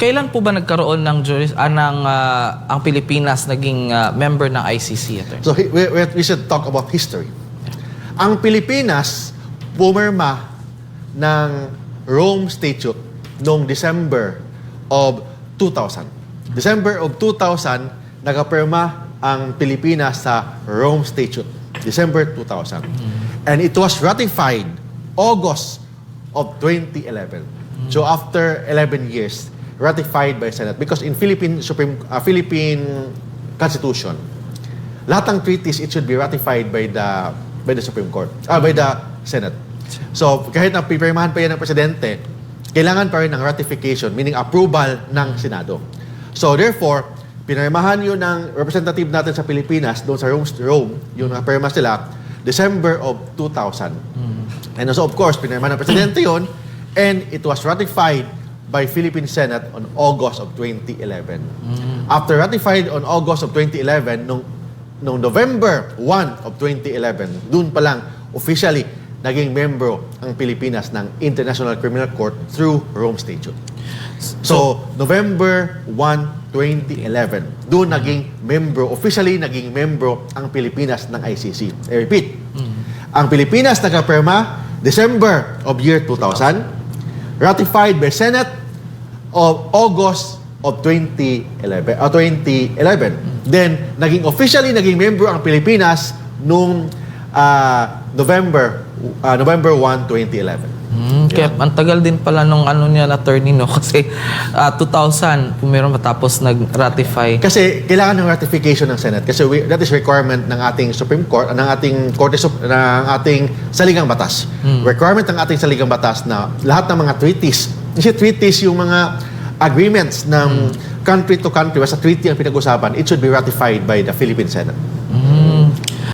Kailan po ba nagkaroon ng ang Pilipinas naging member ng ICC, Attorney? So we should talk about history. Ang Pilipinas pumirma ng Rome Statute noong December of 2000. December of 2000, nagapirma ang Pilipinas sa Rome Statute. December 2000. And it was ratified August of 2011. So after 11 years, ratified by Senate. Because in Philippine Constitution, lahat ng treaties, it should be ratified by the Supreme Court, by the Senate. So kahit na pipirmahan pa yan ng Presidente, kailangan pa rin ng ratification, meaning approval ng Senado. So therefore, pinirmahan yun ng representative natin sa Pilipinas, doon sa Rome, yung napirma sila, December of 2000. And so of course, pinirmahan ng Presidente yun, and it was ratified by Philippine Senate on August of 2011. After ratified on August of 2011, nung November 1 of 2011, dun pa lang officially naging membro ang Pilipinas ng International Criminal Court through Rome Statute. So November 1, 2011, dun naging membro, officially naging membro ang Pilipinas ng ICC. I repeat, ang Pilipinas nagkapirma December of year 2000, ratified by Senate of August of 2011. Then, officially naging member ang Pilipinas noong November 1, 2011. Kaya ang tagal din pala nung attorney, no? Kasi 2000, pumirma matapos nag-ratify. Kasi kailangan ng ratification ng Senate. Kasi that is requirement ng ating Supreme Court, ng ating saligang batas. Requirement ng ating saligang batas na lahat ng mga treaties, kasi treaties yung mga agreements ng country to country, basta treaty ang pinag-usapan, it should be ratified by the Philippine Senate.